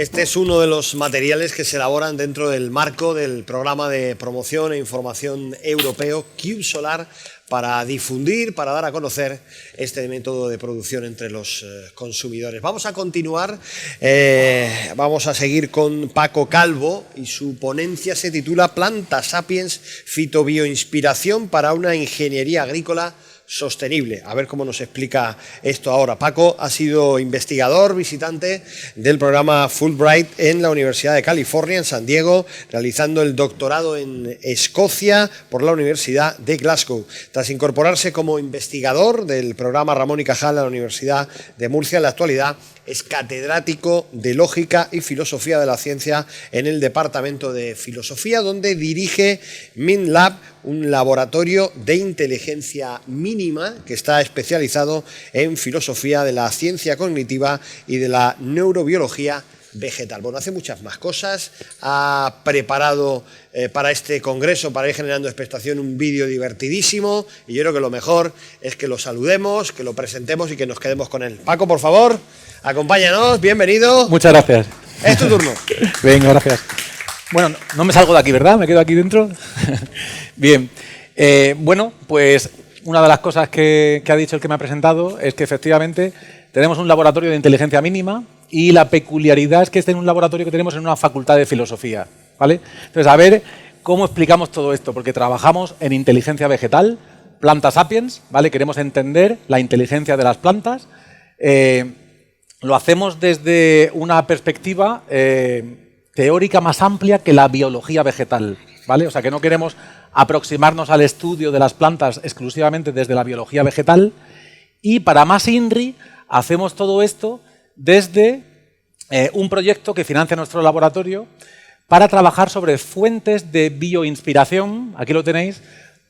Este es uno de los materiales que se elaboran dentro del marco del programa de promoción e información europeo Cube Solar para difundir, para dar a conocer este método de producción entre los consumidores. Vamos a continuar, vamos a seguir con Paco Calvo y su ponencia se titula Planta Sapiens, fitobioinspiración para una ingeniería agrícola sostenible. A ver cómo nos explica esto ahora. Paco ha sido investigador visitante del programa Fulbright en la Universidad de California, en San Diego, realizando el doctorado en Escocia por la Universidad de Glasgow. Tras incorporarse como investigador del programa Ramón y Cajal a la Universidad de Murcia, en la actualidad es catedrático de Lógica y Filosofía de la Ciencia en el Departamento de Filosofía, donde dirige MinLab, un laboratorio de inteligencia mínima que está especializado en filosofía de la ciencia cognitiva y de la neurobiología vegetal. Bueno, hace muchas más cosas, ha preparado para este congreso, para ir generando expectación, un vídeo divertidísimo y yo creo que lo mejor es que lo saludemos, que lo presentemos y que nos quedemos con él. Paco, por favor, acompáñanos, bienvenido. Muchas gracias. Es tu turno. Venga, gracias. Bueno, no me salgo de aquí, ¿verdad? ¿Me quedo aquí dentro? Bien. Bueno, pues una de las cosas que ha dicho el que me ha presentado es que efectivamente tenemos un laboratorio de inteligencia mínima y la peculiaridad es que este es un laboratorio que tenemos en una facultad de filosofía, ¿vale? Entonces, a ver cómo explicamos todo esto, porque trabajamos en inteligencia vegetal, Planta Sapiens, ¿vale? Queremos entender la inteligencia de las plantas. Lo hacemos desde una perspectiva teórica más amplia que la biología vegetal, ¿vale? O sea, que no queremos aproximarnos al estudio de las plantas exclusivamente desde la biología vegetal y para más INRI hacemos todo esto desde un proyecto que financia nuestro laboratorio para trabajar sobre fuentes de bioinspiración, aquí lo tenéis,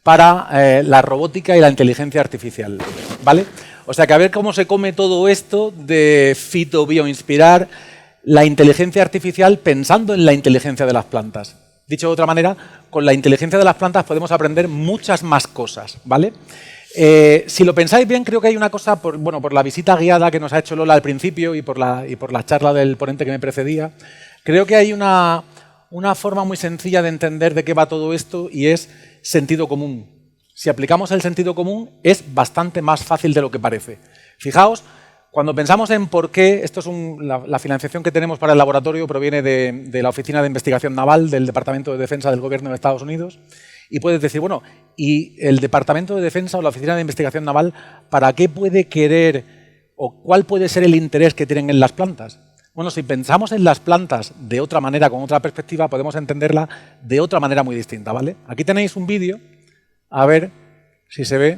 para la robótica y la inteligencia artificial, ¿vale? O sea que a ver cómo se come todo esto de fitobioinspirar la inteligencia artificial pensando en la inteligencia de las plantas. Dicho de otra manera, con la inteligencia de las plantas podemos aprender muchas más cosas, ¿vale? Si lo pensáis bien, creo que hay una cosa, por la visita guiada que nos ha hecho Lola al principio y por la charla del ponente que me precedía, creo que hay una forma muy sencilla de entender de qué va todo esto y es sentido común. Si aplicamos el sentido común es bastante más fácil de lo que parece. Fijaos, cuando pensamos en por qué, esto es la financiación que tenemos para el laboratorio proviene de la Oficina de Investigación Naval del Departamento de Defensa del Gobierno de Estados Unidos y puedes decir, bueno, ¿y el Departamento de Defensa o la Oficina de Investigación Naval para qué puede querer o cuál puede ser el interés que tienen en las plantas? Bueno, si pensamos en las plantas de otra manera, con otra perspectiva, podemos entenderla de otra manera muy distinta, ¿vale? Aquí tenéis un vídeo, a ver si se ve.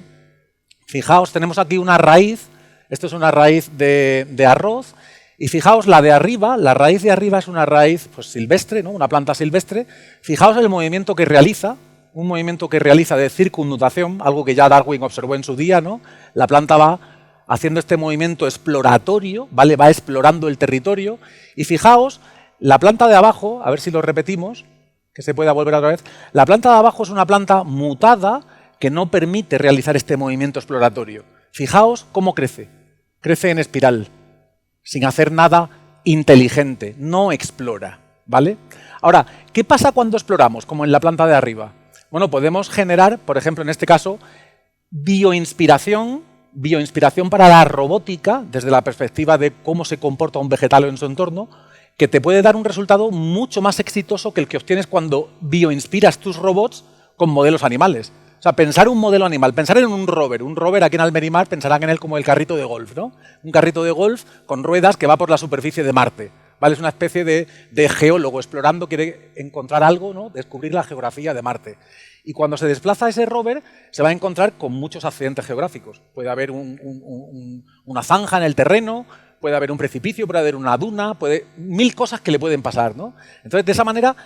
Fijaos, tenemos aquí una raíz. Esto es una raíz de arroz y fijaos la de arriba, la raíz de arriba es una raíz pues, silvestre, ¿no? Una planta silvestre. Fijaos el movimiento que realiza, un movimiento que realiza de circundación, algo que ya Darwin observó en su día, ¿no? La planta va haciendo este movimiento exploratorio, ¿vale? Va explorando el territorio y fijaos, la planta de abajo, a ver si lo repetimos, que se pueda volver otra vez, la planta de abajo es una planta mutada que no permite realizar este movimiento exploratorio. Fijaos cómo crece. Crece en espiral, sin hacer nada inteligente, no explora, ¿vale? Ahora, ¿qué pasa cuando exploramos, como en la planta de arriba? Bueno, podemos generar, por ejemplo, en este caso, bioinspiración para la robótica, desde la perspectiva de cómo se comporta un vegetal en su entorno, que te puede dar un resultado mucho más exitoso que el que obtienes cuando bioinspiras tus robots con modelos animales. O sea, pensar un modelo animal, pensar en un rover aquí en Almerimar pensarán en él como el carrito de golf, ¿no? Un carrito de golf con ruedas que va por la superficie de Marte, ¿vale? Es una especie de geólogo explorando, quiere encontrar algo, ¿no? Descubrir la geografía de Marte. Y cuando se desplaza ese rover, se va a encontrar con muchos accidentes geográficos. Puede haber una zanja en el terreno, puede haber un precipicio, puede haber una duna, mil cosas que le pueden pasar, ¿no? Entonces, de esa manera,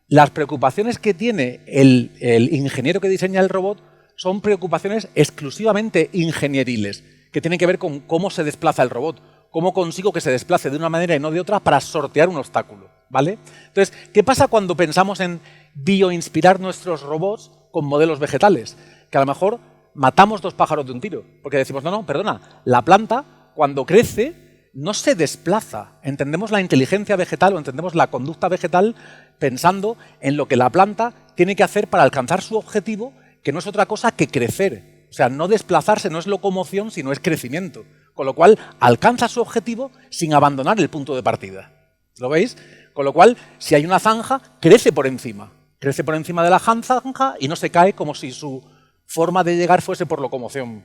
las preocupaciones que tiene el ingeniero que diseña el robot son preocupaciones exclusivamente ingenieriles, que tienen que ver con cómo se desplaza el robot, cómo consigo que se desplace de una manera y no de otra para sortear un obstáculo, ¿vale? Entonces, ¿qué pasa cuando pensamos en bioinspirar nuestros robots con modelos vegetales? Que a lo mejor matamos dos pájaros de un tiro, porque decimos, no, perdona, la planta cuando crece no se desplaza. Entendemos la inteligencia vegetal o entendemos la conducta vegetal pensando en lo que la planta tiene que hacer para alcanzar su objetivo, que no es otra cosa que crecer. O sea, no desplazarse no es locomoción, sino es crecimiento. Con lo cual, alcanza su objetivo sin abandonar el punto de partida. ¿Lo veis? Con lo cual, si hay una zanja, crece por encima. Crece por encima de la zanja y no se cae como si su forma de llegar fuese por locomoción.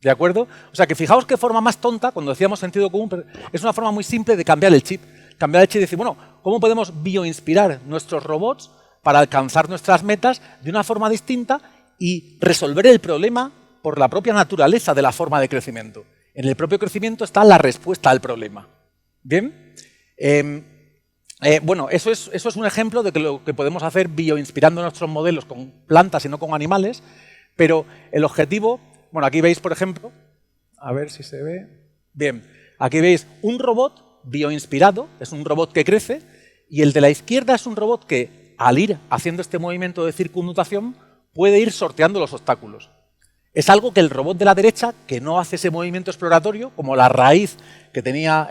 ¿De acuerdo? O sea, que fijaos qué forma más tonta, cuando decíamos sentido común, pero es una forma muy simple de cambiar el chip. Cambiar el chip y decir, bueno, ¿cómo podemos bioinspirar nuestros robots para alcanzar nuestras metas de una forma distinta y resolver el problema por la propia naturaleza de la forma de crecimiento? En el propio crecimiento está la respuesta al problema. ¿Bien? Bueno, eso es un ejemplo de lo que podemos hacer bioinspirando nuestros modelos con plantas y no con animales, pero el objetivo, bueno, aquí veis, por ejemplo, a ver si se ve, bien, aquí veis un robot bioinspirado, es un robot que crece, y el de la izquierda es un robot que, al ir haciendo este movimiento de circunmutación, puede ir sorteando los obstáculos. Es algo que el robot de la derecha, que no hace ese movimiento exploratorio, como la raíz que tenía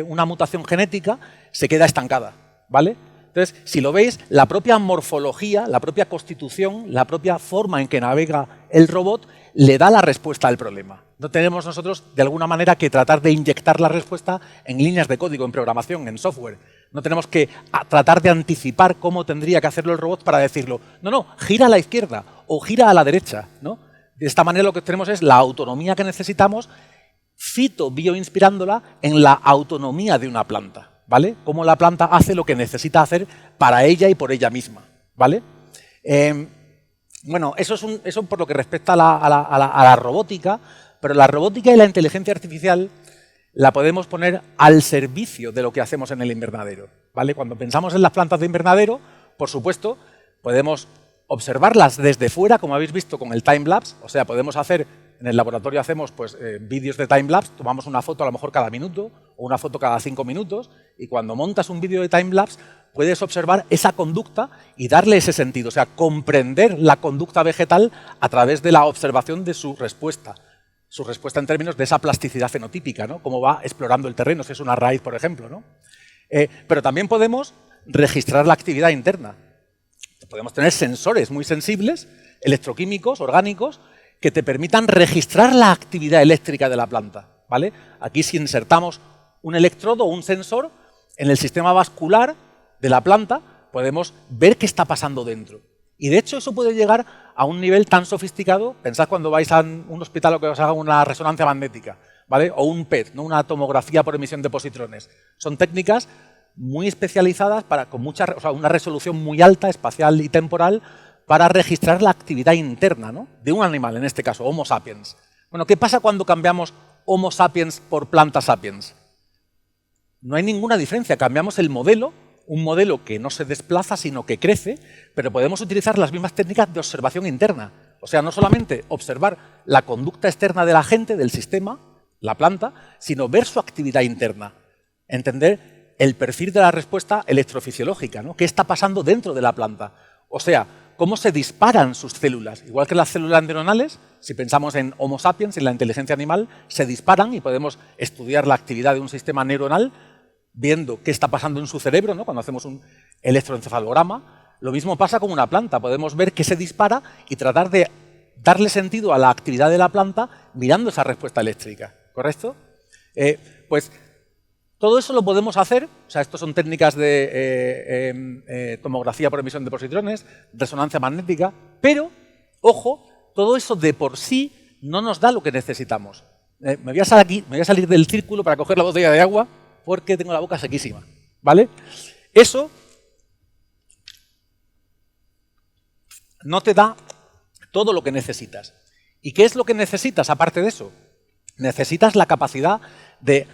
una mutación genética, se queda estancada, ¿vale? Entonces, si lo veis, la propia morfología, la propia constitución, la propia forma en que navega el robot, le da la respuesta al problema. No tenemos nosotros, de alguna manera, que tratar de inyectar la respuesta en líneas de código, en programación, en software. No tenemos que tratar de anticipar cómo tendría que hacerlo el robot para decirlo, no, gira a la izquierda o gira a la derecha, ¿no? De esta manera lo que tenemos es la autonomía que necesitamos, bioinspirándola en la autonomía de una planta, ¿vale? Cómo la planta hace lo que necesita hacer para ella y por ella misma, ¿vale? Bueno, eso por lo que respecta a la robótica, pero la robótica y la inteligencia artificial la podemos poner al servicio de lo que hacemos en el invernadero, ¿vale? Cuando pensamos en las plantas de invernadero, por supuesto, podemos observarlas desde fuera, como habéis visto con el timelapse, o sea, podemos hacer, en el laboratorio hacemos pues, vídeos de timelapse, tomamos una foto a lo mejor cada minuto o una foto cada 5 minutos y cuando montas un vídeo de timelapse puedes observar esa conducta y darle ese sentido, o sea, comprender la conducta vegetal a través de la observación de su respuesta en términos de esa plasticidad fenotípica, ¿no? Cómo va explorando el terreno, si es una raíz, por ejemplo, ¿no? Pero también podemos registrar la actividad interna. Podemos tener sensores muy sensibles, electroquímicos, orgánicos, que te permitan registrar la actividad eléctrica de la planta, ¿vale? Aquí si insertamos un electrodo o un sensor en el sistema vascular de la planta, podemos ver qué está pasando dentro. Y de hecho eso puede llegar a un nivel tan sofisticado, pensad cuando vais a un hospital o que os hagan una resonancia magnética, ¿vale? O un PET, ¿no? Una tomografía por emisión de positrones. Son técnicas muy especializadas con una resolución muy alta, espacial y temporal, para registrar la actividad interna, ¿no? De un animal, en este caso, Homo sapiens. Bueno, ¿qué pasa cuando cambiamos Homo sapiens por planta sapiens? No hay ninguna diferencia, cambiamos el modelo, un modelo que no se desplaza, sino que crece, pero podemos utilizar las mismas técnicas de observación interna. O sea, no solamente observar la conducta externa del agente, del sistema, la planta, sino ver su actividad interna, entender el perfil de la respuesta electrofisiológica, ¿no? ¿Qué está pasando dentro de la planta? O sea, cómo se disparan sus células. Igual que las células neuronales, si pensamos en Homo sapiens, en la inteligencia animal, se disparan y podemos estudiar la actividad de un sistema neuronal viendo qué está pasando en su cerebro, ¿no? Cuando hacemos un electroencefalograma. Lo mismo pasa con una planta. Podemos ver qué se dispara y tratar de darle sentido a la actividad de la planta mirando esa respuesta eléctrica. ¿Correcto? Pues todo eso lo podemos hacer, o sea, estos son técnicas de tomografía por emisión de positrones, resonancia magnética, pero, ojo, todo eso de por sí no nos da lo que necesitamos. Me voy a salir del círculo para coger la botella de agua porque tengo la boca sequísima, ¿vale? Eso no te da todo lo que necesitas. ¿Y qué es lo que necesitas aparte de eso? Necesitas la capacidad de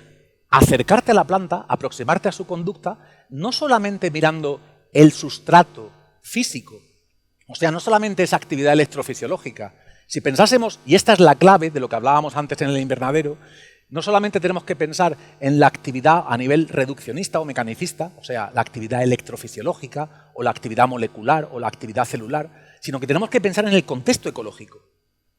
acercarte a la planta, aproximarte a su conducta, no solamente mirando el sustrato físico, o sea, no solamente esa actividad electrofisiológica. Si pensásemos, y esta es la clave de lo que hablábamos antes en el invernadero, no solamente tenemos que pensar en la actividad a nivel reduccionista o mecanicista, o sea, la actividad electrofisiológica, o la actividad molecular, o la actividad celular, sino que tenemos que pensar en el contexto ecológico.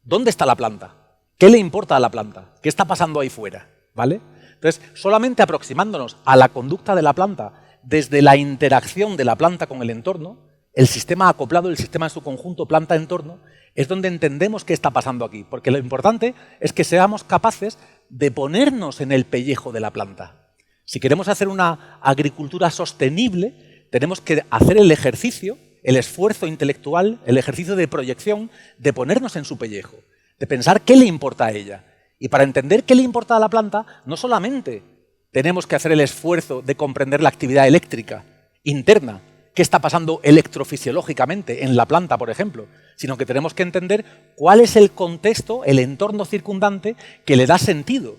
¿Dónde está la planta? ¿Qué le importa a la planta? ¿Qué está pasando ahí fuera? ¿Vale? Entonces, solamente aproximándonos a la conducta de la planta desde la interacción de la planta con el entorno, el sistema acoplado, el sistema en su conjunto, planta-entorno, es donde entendemos qué está pasando aquí. Porque lo importante es que seamos capaces de ponernos en el pellejo de la planta. Si queremos hacer una agricultura sostenible, tenemos que hacer el ejercicio, el esfuerzo intelectual, el ejercicio de proyección, de ponernos en su pellejo, de pensar qué le importa a ella. Y para entender qué le importa a la planta, no solamente tenemos que hacer el esfuerzo de comprender la actividad eléctrica interna, qué está pasando electrofisiológicamente en la planta, por ejemplo, sino que tenemos que entender cuál es el contexto, el entorno circundante que le da sentido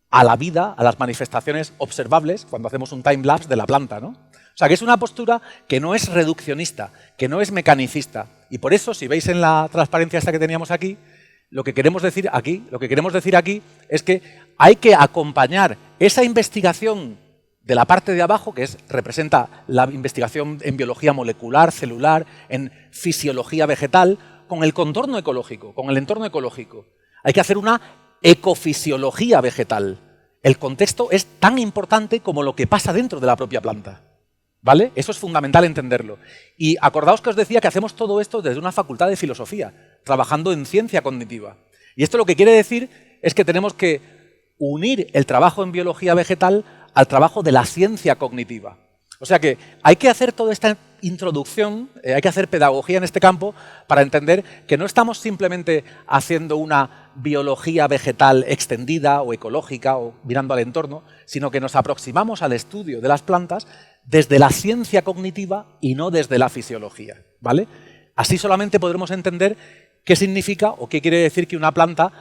a la vida, a las manifestaciones observables cuando hacemos un time-lapse de la planta, ¿no? O sea, que es una postura que no es reduccionista, que no es mecanicista. Y por eso, si veis en la transparencia esta que teníamos aquí, lo que queremos decir aquí es que hay que acompañar esa investigación de la parte de abajo, que representa la investigación en biología molecular, celular, en fisiología vegetal, con el contorno ecológico, con el entorno ecológico. Hay que hacer una ecofisiología vegetal. El contexto es tan importante como lo que pasa dentro de la propia planta. ¿Vale? Eso es fundamental entenderlo. Y acordaos que os decía que hacemos todo esto desde una facultad de filosofía, trabajando en ciencia cognitiva. Y esto lo que quiere decir es que tenemos que unir el trabajo en biología vegetal al trabajo de la ciencia cognitiva. O sea que hay que hacer toda esta introducción, hay que hacer pedagogía en este campo para entender que no estamos simplemente haciendo una biología vegetal extendida o ecológica o mirando al entorno, sino que nos aproximamos al estudio de las plantas desde la ciencia cognitiva y no desde la fisiología, ¿vale? Así solamente podremos entender qué significa o qué quiere decir que una planta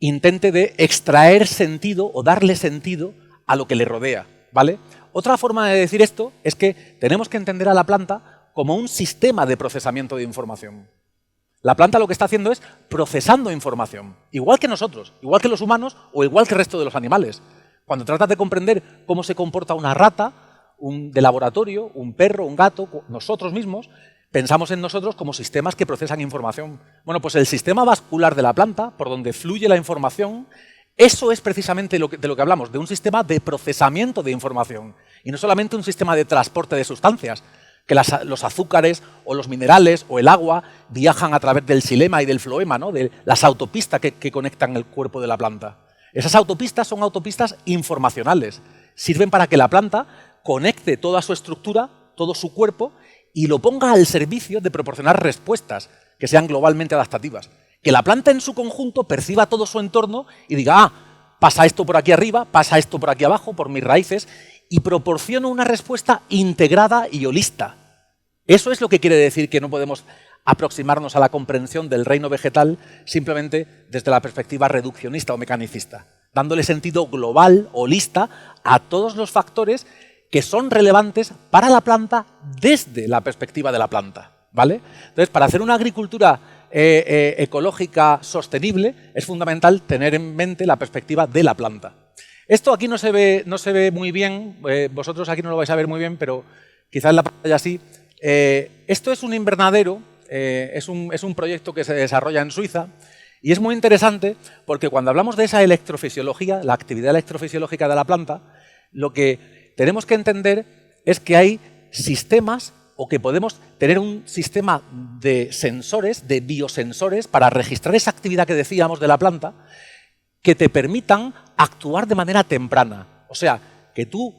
intente de extraer sentido o darle sentido a lo que le rodea, ¿vale? Otra forma de decir esto es que tenemos que entender a la planta como un sistema de procesamiento de información. La planta lo que está haciendo es procesando información, igual que nosotros, igual que los humanos o igual que el resto de los animales. Cuando tratas de comprender cómo se comporta una rata de laboratorio, un perro, un gato, nosotros mismos, pensamos en nosotros como sistemas que procesan información. Bueno, pues el sistema vascular de la planta, por donde fluye la información, eso es precisamente de lo que hablamos, de un sistema de procesamiento de información. Y no solamente un sistema de transporte de sustancias, que los azúcares o los minerales o el agua viajan a través del xilema y del floema, ¿no? De las autopistas que conectan el cuerpo de la planta. Esas autopistas son autopistas informacionales. Sirven para que la planta conecte toda su estructura, todo su cuerpo, y lo ponga al servicio de proporcionar respuestas que sean globalmente adaptativas. Que la planta en su conjunto perciba todo su entorno y diga, pasa esto por aquí arriba, pasa esto por aquí abajo, por mis raíces, y proporciona una respuesta integrada y holista. Eso es lo que quiere decir que no podemos aproximarnos a la comprensión del reino vegetal simplemente desde la perspectiva reduccionista o mecanicista, dándole sentido global, holista, a todos los factores que son relevantes para la planta desde la perspectiva de la planta, ¿vale? Entonces, para hacer una agricultura ecológica sostenible es fundamental tener en mente la perspectiva de la planta. Esto aquí no se ve muy bien, vosotros aquí no lo vais a ver muy bien, pero quizás en la pantalla sí. Esto es un invernadero, es un proyecto que se desarrolla en Suiza y es muy interesante porque cuando hablamos de esa electrofisiología, la actividad electrofisiológica de la planta, lo que tenemos que entender es que hay sistemas o que podemos tener un sistema de sensores, de biosensores, para registrar esa actividad que decíamos de la planta, que te permitan actuar de manera temprana. O sea, que tú,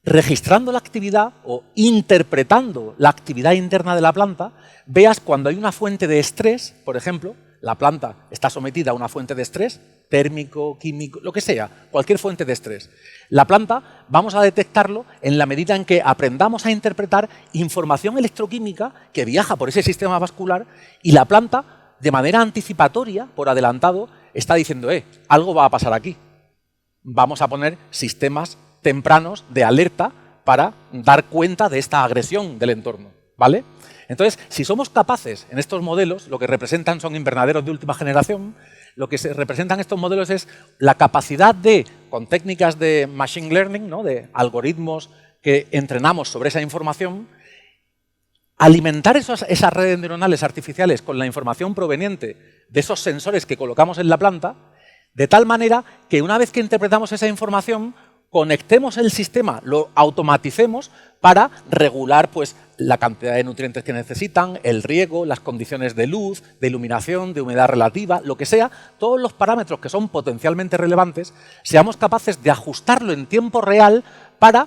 registrando la actividad o interpretando la actividad interna de la planta, veas cuando hay una fuente de estrés, por ejemplo, la planta está sometida a una fuente de estrés, térmico, químico, lo que sea, cualquier fuente de estrés. La planta vamos a detectarlo en la medida en que aprendamos a interpretar información electroquímica que viaja por ese sistema vascular y la planta, de manera anticipatoria, por adelantado, está diciendo, algo va a pasar aquí. Vamos a poner sistemas tempranos de alerta para dar cuenta de esta agresión del entorno, ¿vale? Entonces, si somos capaces, en estos modelos, lo que representan son invernaderos de última generación, lo que se representan estos modelos es la capacidad de, con técnicas de machine learning, ¿no? De algoritmos que entrenamos sobre esa información, alimentar esas redes neuronales artificiales con la información proveniente de esos sensores que colocamos en la planta, De tal manera que una vez que interpretamos esa información, conectemos el sistema, lo automaticemos para regular pues, la cantidad de nutrientes que necesitan, el riego, las condiciones de luz, de iluminación, de humedad relativa, lo que sea, todos los parámetros que son potencialmente relevantes, seamos capaces de ajustarlo en tiempo real para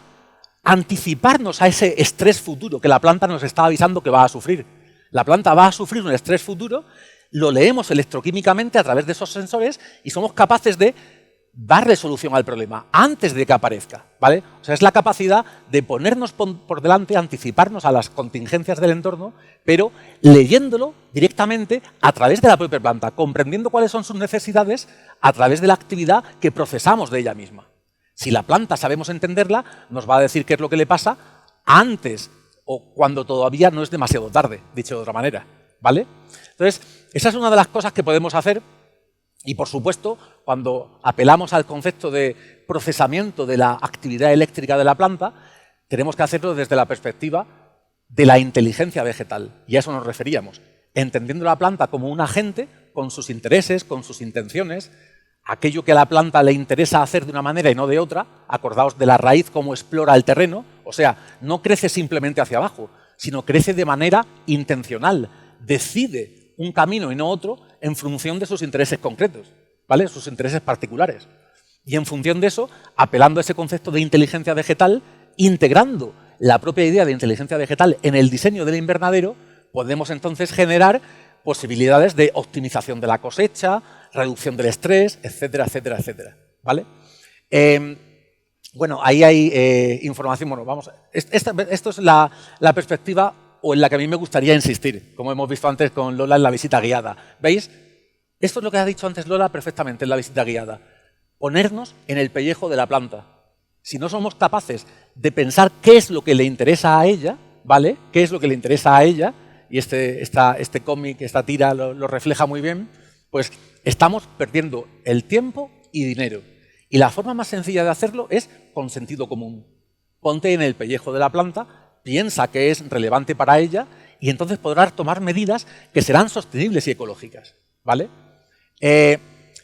anticiparnos a ese estrés futuro que la planta nos está avisando que va a sufrir. La planta va a sufrir un estrés futuro, lo leemos electroquímicamente a través de esos sensores y somos capaces de darle solución al problema antes de que aparezca, ¿vale? O sea, es la capacidad de ponernos por delante, anticiparnos a las contingencias del entorno, pero leyéndolo directamente a través de la propia planta, comprendiendo cuáles son sus necesidades a través de la actividad que procesamos de ella misma. Si la planta sabemos entenderla, nos va a decir qué es lo que le pasa antes o cuando todavía no es demasiado tarde, dicho de otra manera, ¿vale? Entonces, esa es una de las cosas que podemos hacer. Y, por supuesto, cuando apelamos al concepto de procesamiento de la actividad eléctrica de la planta, tenemos que hacerlo desde la perspectiva de la inteligencia vegetal. Y a eso nos referíamos, entendiendo la planta como un agente con sus intereses, con sus intenciones, aquello que a la planta le interesa hacer de una manera y no de otra. Acordaos de la raíz, cómo explora el terreno. O sea, no crece simplemente hacia abajo, sino crece de manera intencional, decide un camino y no otro en función de sus intereses concretos, ¿vale? Sus intereses particulares. Y en función de eso, apelando a ese concepto de inteligencia vegetal, integrando la propia idea de inteligencia vegetal en el diseño del invernadero, podemos entonces generar posibilidades de optimización de la cosecha, reducción del estrés, etcétera, etcétera, etcétera, ¿vale? Bueno, ahí hay información. Bueno, vamos. Esto es la perspectiva o en la que a mí me gustaría insistir, como hemos visto antes con Lola en la visita guiada. ¿Veis? Esto es lo que ha dicho antes Lola perfectamente en la visita guiada. Ponernos en el pellejo de la planta. Si no somos capaces de pensar qué es lo que le interesa a ella, ¿vale? ¿Qué es lo que le interesa a ella? Y este cómic, esta tira lo refleja muy bien. Pues estamos perdiendo el tiempo y dinero. Y la forma más sencilla de hacerlo es con sentido común. Ponte en el pellejo de la planta, piensa que es relevante para ella y entonces podrás tomar medidas que serán sostenibles y ecológicas, ¿vale?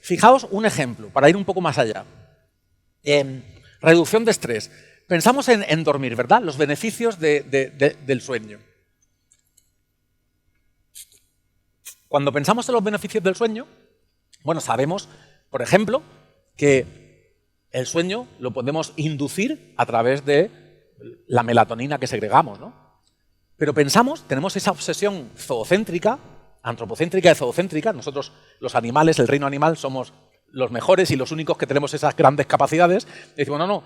Fijaos un ejemplo, para ir un poco más allá. Reducción de estrés. Pensamos en dormir, ¿verdad? Los beneficios del sueño. Cuando pensamos en los beneficios del sueño, bueno, sabemos, por ejemplo, que el sueño lo podemos inducir a través de la melatonina que segregamos, ¿no? Pero tenemos esa obsesión zoocéntrica, antropocéntrica y zoocéntrica. Nosotros, los animales, el reino animal, somos los mejores y los únicos que tenemos esas grandes capacidades. Y decimos, no,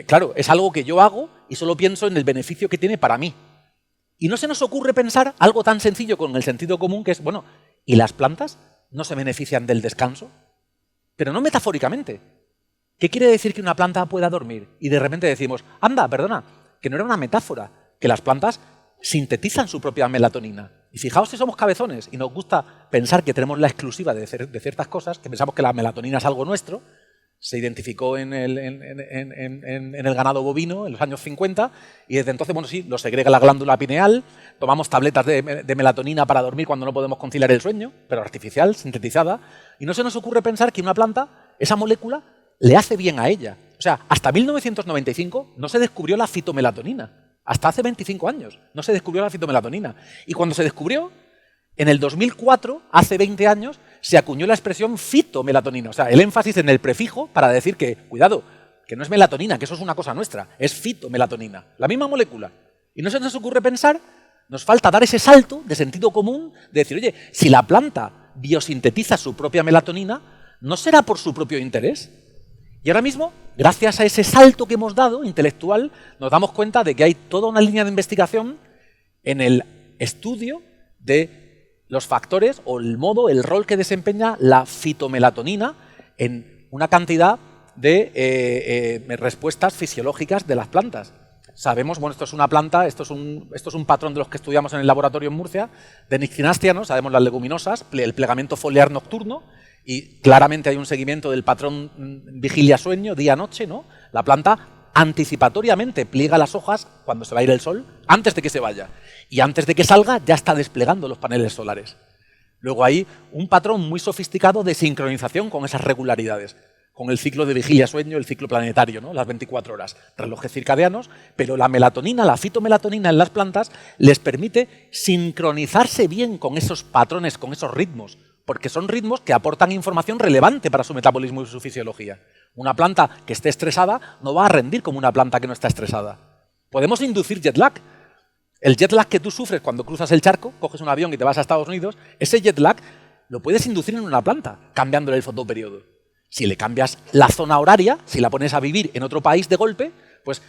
claro, es algo que yo hago y solo pienso en el beneficio que tiene para mí. Y no se nos ocurre pensar algo tan sencillo con el sentido común que es, bueno, ¿y las plantas no se benefician del descanso? Pero no metafóricamente. ¿Qué quiere decir que una planta pueda dormir? Y de repente decimos, anda, perdona, que no era una metáfora, que las plantas sintetizan su propia melatonina. Y fijaos si somos cabezones y nos gusta pensar que tenemos la exclusiva de ciertas cosas, que pensamos que la melatonina es algo nuestro. Se identificó en el ganado bovino en los años 50 y desde entonces, bueno, sí, lo segrega la glándula pineal, tomamos tabletas de melatonina para dormir cuando no podemos conciliar el sueño, pero artificial, sintetizada, y no se nos ocurre pensar que una planta, esa molécula, le hace bien a ella. O sea, hasta 1995 no se descubrió la fitomelatonina. Hasta hace 25 años no se descubrió la fitomelatonina. Y cuando se descubrió, en el 2004, hace 20 años, se acuñó la expresión fitomelatonina. O sea, el énfasis en el prefijo para decir que, cuidado, que no es melatonina, que eso es una cosa nuestra, es fitomelatonina, la misma molécula. Y no se nos ocurre pensar, nos falta dar ese salto de sentido común, de decir, oye, si la planta biosintetiza su propia melatonina, ¿no será por su propio interés? Y ahora mismo, gracias a ese salto que hemos dado, intelectual, nos damos cuenta de que hay toda una línea de investigación en el estudio de los factores o el modo, el rol que desempeña la fitomelatonina en una cantidad de respuestas fisiológicas de las plantas. Sabemos, bueno, esto es una planta, esto es un patrón de los que estudiamos en el laboratorio en Murcia, de Nyctinastianos, sabemos las leguminosas, el plegamiento foliar nocturno, y claramente hay un seguimiento del patrón vigilia-sueño, día-noche, ¿no? La planta anticipatoriamente pliega las hojas cuando se va a ir el sol, antes de que se vaya. Y antes de que salga ya está desplegando los paneles solares. Luego hay un patrón muy sofisticado de sincronización con esas regularidades, con el ciclo de vigilia-sueño, el ciclo planetario, ¿no? Las 24 horas, relojes circadianos, pero la melatonina, la fitomelatonina en las plantas les permite sincronizarse bien con esos patrones, con esos ritmos, porque son ritmos que aportan información relevante para su metabolismo y su fisiología. Una planta que esté estresada no va a rendir como una planta que no está estresada. Podemos inducir jet lag. El jet lag que tú sufres cuando cruzas el charco, coges un avión y te vas a Estados Unidos, ese jet lag lo puedes inducir en una planta, cambiándole el fotoperiodo. Si le cambias la zona horaria, si la pones a vivir en otro país de golpe, pues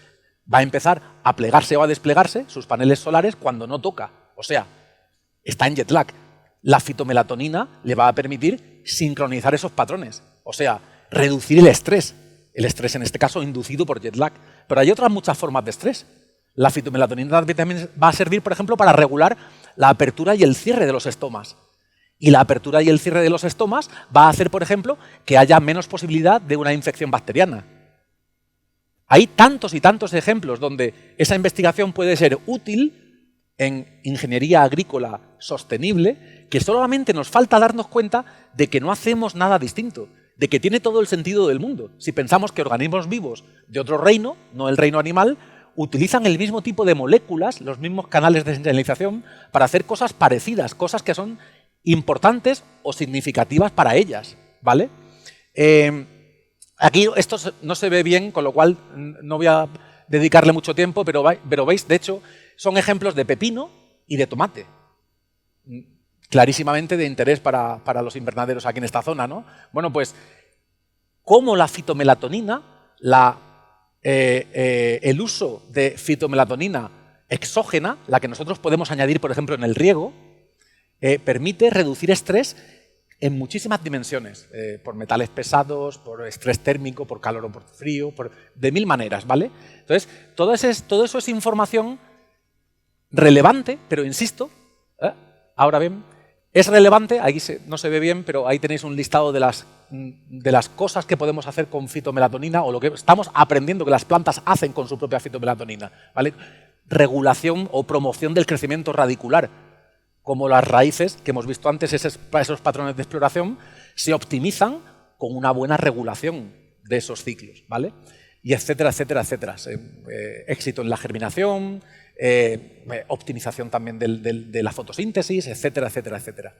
va a empezar a plegarse o a desplegarse sus paneles solares cuando no toca. O sea, está en jet lag. La fitomelatonina le va a permitir sincronizar esos patrones. O sea, reducir el estrés. El estrés en este caso inducido por jet lag. Pero hay otras muchas formas de estrés. La fitomelatonina también va a servir, por ejemplo, para regular la apertura y el cierre de los estomas. Y la apertura y el cierre de los estomas va a hacer, por ejemplo, que haya menos posibilidad de una infección bacteriana. Hay tantos y tantos ejemplos donde esa investigación puede ser útil en ingeniería agrícola sostenible, que solamente nos falta darnos cuenta de que no hacemos nada distinto, de que tiene todo el sentido del mundo. Si pensamos que organismos vivos de otro reino, no el reino animal, utilizan el mismo tipo de moléculas, los mismos canales de señalización, para hacer cosas parecidas, cosas que son importantes o significativas para ellas, ¿vale? Aquí esto no se ve bien, con lo cual no voy a dedicarle mucho tiempo, pero veis, de hecho, son ejemplos de pepino y de tomate. Clarísimamente de interés para los invernaderos aquí en esta zona, ¿no? Bueno, pues, como la fitomelatonina, el uso de fitomelatonina exógena, la que nosotros podemos añadir, por ejemplo, en el riego, permite reducir estrés en muchísimas dimensiones, por metales pesados, por estrés térmico, por calor o por frío, de mil maneras, ¿vale? Entonces, todo eso es información relevante, pero insisto, ahora bien, es relevante, ahí no se ve bien, pero ahí tenéis un listado de las cosas que podemos hacer con fitomelatonina o lo que estamos aprendiendo que las plantas hacen con su propia fitomelatonina, ¿vale? Regulación o promoción del crecimiento radicular, como las raíces que hemos visto antes, esos patrones de exploración, se optimizan con una buena regulación de esos ciclos, ¿vale? Y etcétera, etcétera, etcétera. Éxito en la germinación, optimización también de la fotosíntesis, etcétera, etcétera, etcétera.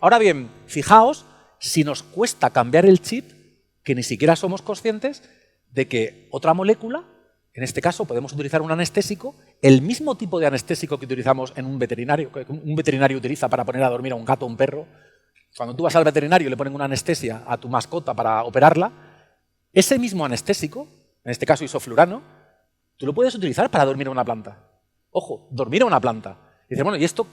Ahora bien, fijaos si nos cuesta cambiar el chip, que ni siquiera somos conscientes de que otra molécula, en este caso podemos utilizar un anestésico, el mismo tipo de anestésico que utilizamos en un veterinario, que un veterinario utiliza para poner a dormir a un gato o un perro. Cuando tú vas al veterinario y le ponen una anestesia a tu mascota para operarla, ese mismo anestésico, en este caso isoflurano, tú lo puedes utilizar para dormir a una planta. Ojo, dormir a una planta. Y dices, bueno, ¿y esto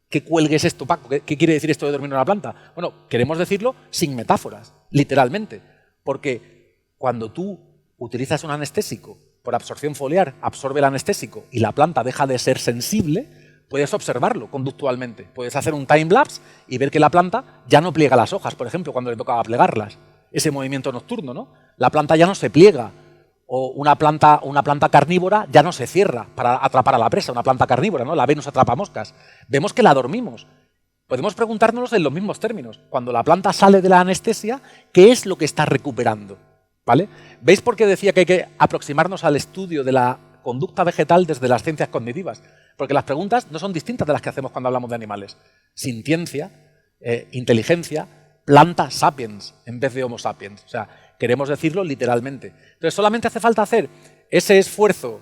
qué cuelgue es esto, Paco? ¿Qué quiere decir esto de dormir a una planta? Bueno, queremos decirlo sin metáforas, literalmente. Porque cuando tú utilizas un anestésico por absorción foliar, absorbe el anestésico y la planta deja de ser sensible, puedes observarlo conductualmente. Puedes hacer un time-lapse y ver que la planta ya no pliega las hojas, por ejemplo, cuando le tocaba plegarlas. Ese movimiento nocturno, ¿no? La planta ya no se pliega. O una planta carnívora ya no se cierra para atrapar a la presa, una planta carnívora, ¿no? La Venus atrapamoscas. Vemos que la dormimos. Podemos preguntarnos en los mismos términos. Cuando la planta sale de la anestesia, ¿qué es lo que está recuperando? ¿Vale? ¿Veis por qué decía que hay que aproximarnos al estudio de la conducta vegetal desde las ciencias cognitivas? Porque las preguntas no son distintas de las que hacemos cuando hablamos de animales. Sintiencia, inteligencia, planta sapiens en vez de homo sapiens. O sea, queremos decirlo literalmente. Entonces, solamente hace falta hacer ese esfuerzo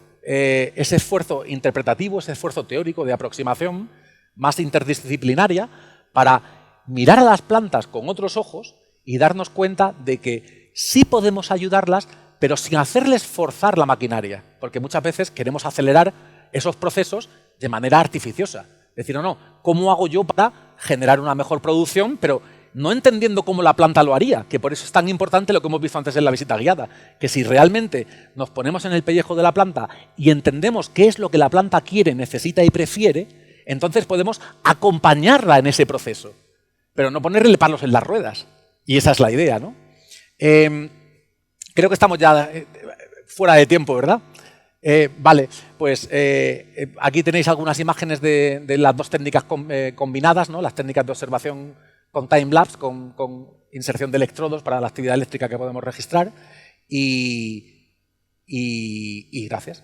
interpretativo, ese esfuerzo teórico de aproximación más interdisciplinaria para mirar a las plantas con otros ojos y darnos cuenta de que sí podemos ayudarlas, pero sin hacerles forzar la maquinaria, porque muchas veces queremos acelerar esos procesos de manera artificiosa. Decir, no, ¿cómo hago yo para generar una mejor producción, pero no entendiendo cómo la planta lo haría? Que por eso es tan importante lo que hemos visto antes en la visita guiada, que si realmente nos ponemos en el pellejo de la planta y entendemos qué es lo que la planta quiere, necesita y prefiere, entonces podemos acompañarla en ese proceso, pero no ponerle palos en las ruedas. Y esa es la idea, ¿no? Creo que estamos ya fuera de tiempo, ¿verdad? Vale, pues aquí tenéis algunas imágenes de las dos técnicas combinadas, ¿no? Las técnicas de observación con timelapse, con inserción de electrodos para la actividad eléctrica que podemos registrar. Y gracias.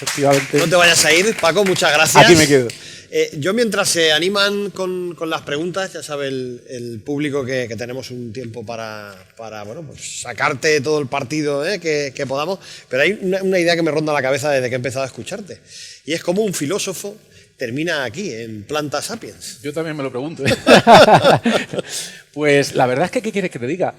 Efectivamente. No te vayas a ir, Paco, muchas gracias. Aquí me quedo. Yo mientras se animan con las preguntas, ya sabe el público que tenemos un tiempo para bueno, pues sacarte todo el partido que podamos, pero hay una idea que me ronda la cabeza desde que he empezado a escucharte, y es cómo un filósofo termina aquí, en Planta Sapiens. Yo también me lo pregunto. Pues la verdad es que, ¿qué quieres que te diga?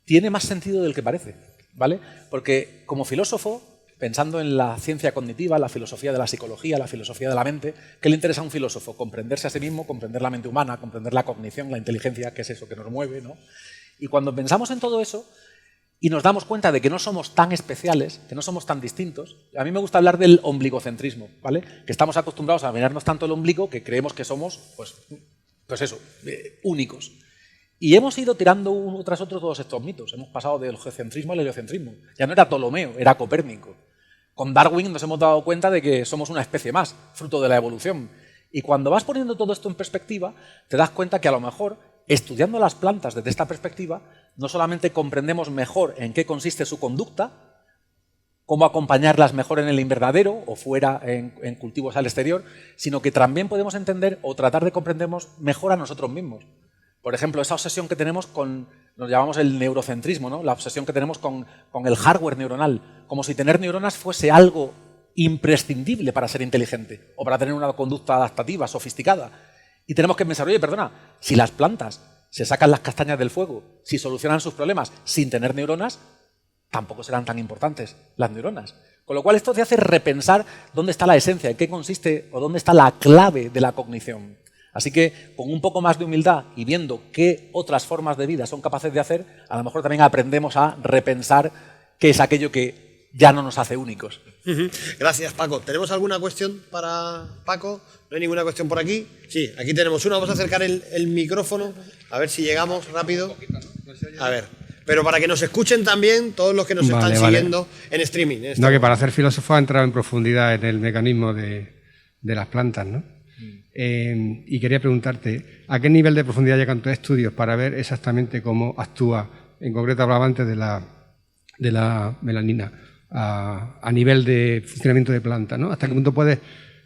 Tiene más sentido del que parece, ¿vale? Porque como filósofo, pensando en la ciencia cognitiva, la filosofía de la psicología, la filosofía de la mente, ¿qué le interesa a un filósofo? Comprenderse a sí mismo, comprender la mente humana, comprender la cognición, la inteligencia, que es eso que nos mueve, ¿no? Y cuando pensamos en todo eso y nos damos cuenta de que no somos tan especiales, que no somos tan distintos, a mí me gusta hablar del ombligocentrismo, ¿vale? Que estamos acostumbrados a mirarnos tanto el ombligo que creemos que somos, pues eso, únicos. Y hemos ido tirando uno tras otro todos estos mitos. Hemos pasado del geocentrismo al heliocentrismo. Ya no era Ptolomeo, era Copérnico. Con Darwin nos hemos dado cuenta de que somos una especie más, fruto de la evolución. Y cuando vas poniendo todo esto en perspectiva, te das cuenta que a lo mejor, estudiando las plantas desde esta perspectiva, no solamente comprendemos mejor en qué consiste su conducta, cómo acompañarlas mejor en el invernadero o fuera en cultivos al exterior, sino que también podemos entender o tratar de comprendernos mejor a nosotros mismos. Por ejemplo, esa obsesión que tenemos nos llamamos el neurocentrismo, ¿no? La obsesión que tenemos con el hardware neuronal, como si tener neuronas fuese algo imprescindible para ser inteligente o para tener una conducta adaptativa, sofisticada. Y tenemos que pensar, oye, perdona, si las plantas se sacan las castañas del fuego, si solucionan sus problemas sin tener neuronas, tampoco serán tan importantes las neuronas. Con lo cual esto te hace repensar dónde está la esencia, en qué consiste o dónde está la clave de la cognición. Así que con un poco más de humildad y viendo qué otras formas de vida son capaces de hacer, a lo mejor también aprendemos a repensar qué es aquello que ya no nos hace únicos. Gracias, Paco. ¿Tenemos alguna cuestión para Paco? ¿No hay ninguna cuestión por aquí? Sí, aquí tenemos una. Vamos a acercar el micrófono, a ver si llegamos rápido. A ver, pero para que nos escuchen también todos los que nos están siguiendo en streaming. No, que para ser filósofo ha entrado en profundidad en el mecanismo de las plantas, ¿no? Y quería preguntarte, ¿a qué nivel de profundidad llegan tus estudios para ver exactamente cómo actúa? En concreto hablaba antes de la melanina, a nivel de funcionamiento de planta, ¿no? ¿Hasta qué punto puedes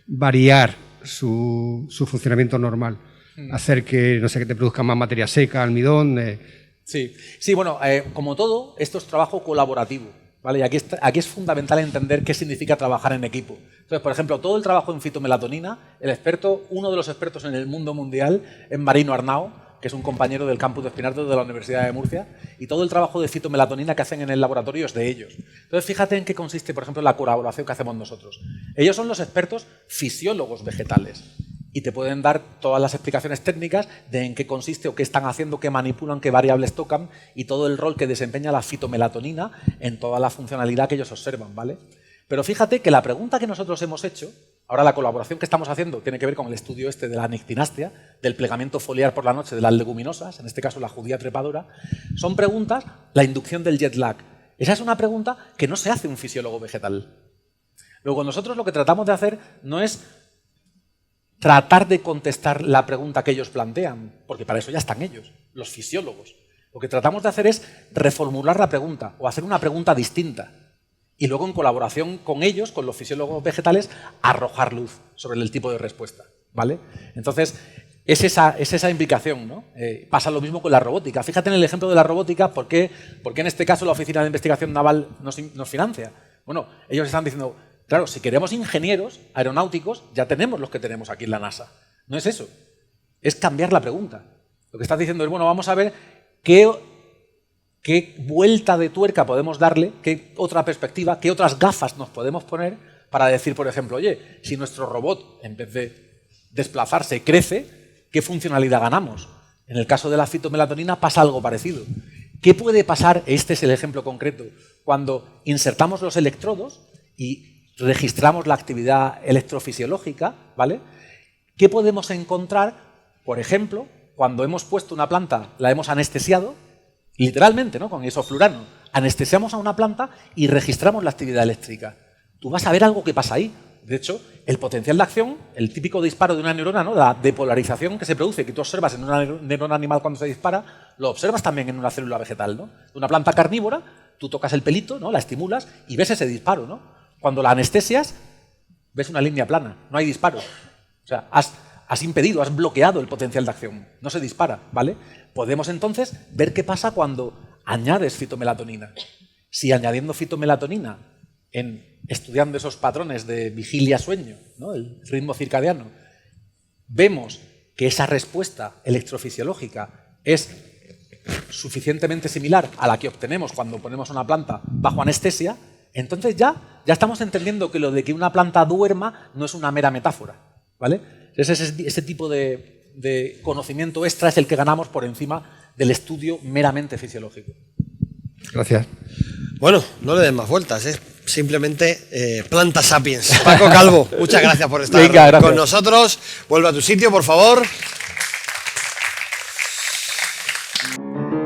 variar su funcionamiento normal? Hacer que, no sé, que te produzca más materia seca, almidón. Sí, bueno, como todo, esto es trabajo colaborativo. ¿Vale? Y aquí es fundamental entender qué significa trabajar en equipo. Entonces, por ejemplo, todo el trabajo en fitomelatonina, uno de los expertos en el mundo mundial es Marino Arnau, que es un compañero del campus de Espinardo de la Universidad de Murcia, y todo el trabajo de fitomelatonina que hacen en el laboratorio es de ellos. Entonces, fíjate en qué consiste, por ejemplo, la colaboración que hacemos nosotros. Ellos son los expertos fisiólogos vegetales. Y te pueden dar todas las explicaciones técnicas de en qué consiste o qué están haciendo, qué manipulan, qué variables tocan y todo el rol que desempeña la fitomelatonina en toda la funcionalidad que ellos observan, ¿vale? Pero fíjate que la pregunta que nosotros hemos hecho, ahora la colaboración que estamos haciendo tiene que ver con el estudio este de la nictinastia, del plegamiento foliar por la noche de las leguminosas, en este caso la judía trepadora, son preguntas, la inducción del jet lag. Esa es una pregunta que no se hace un fisiólogo vegetal. Luego nosotros lo que tratamos de hacer no es tratar de contestar la pregunta que ellos plantean, porque para eso ya están ellos, los fisiólogos. Lo que tratamos de hacer es reformular la pregunta o hacer una pregunta distinta y luego en colaboración con ellos, con los fisiólogos vegetales, arrojar luz sobre el tipo de respuesta, ¿vale? Entonces, es esa implicación, ¿no? Pasa lo mismo con la robótica. Fíjate en el ejemplo de la robótica, ¿por qué en este caso la Oficina de Investigación Naval nos financia? Bueno, ellos están diciendo, claro, si queremos ingenieros aeronáuticos, ya tenemos los que tenemos aquí en la NASA. No es eso, es cambiar la pregunta. Lo que estás diciendo es, bueno, vamos a ver qué vuelta de tuerca podemos darle, qué otra perspectiva, qué otras gafas nos podemos poner para decir, por ejemplo, oye, si nuestro robot, en vez de desplazarse, crece, ¿qué funcionalidad ganamos? En el caso de la fitomelatonina pasa algo parecido. ¿Qué puede pasar? Este es el ejemplo concreto. Cuando insertamos los electrodos y registramos la actividad electrofisiológica, ¿vale? ¿Qué podemos encontrar, por ejemplo, cuando hemos puesto una planta, la hemos anestesiado literalmente, ¿no? Con isoflurano, anestesiamos a una planta y registramos la actividad eléctrica. Tú vas a ver algo que pasa ahí. De hecho, el potencial de acción, el típico disparo de una neurona, ¿no? La depolarización que se produce, que tú observas en una neurona animal cuando se dispara, lo observas también en una célula vegetal, ¿no? Una planta carnívora, tú tocas el pelito, ¿no? La estimulas y ves ese disparo, ¿no? Cuando la anestesias, ves una línea plana, no hay disparo. O sea, has impedido, has bloqueado el potencial de acción, no se dispara, ¿vale? Podemos entonces ver qué pasa cuando añades fitomelatonina. Si añadiendo fitomelatonina, estudiando esos patrones de vigilia-sueño, ¿no? El ritmo circadiano, vemos que esa respuesta electrofisiológica es suficientemente similar a la que obtenemos cuando ponemos una planta bajo anestesia, entonces ya estamos entendiendo que lo de que una planta duerma no es una mera metáfora, ¿vale? Ese tipo de conocimiento extra es el que ganamos por encima del estudio meramente fisiológico. Gracias. Bueno, no le den más vueltas, es simplemente Planta Sapiens. Paco Calvo, muchas gracias por estar con nosotros. Vuelve a tu sitio, por favor.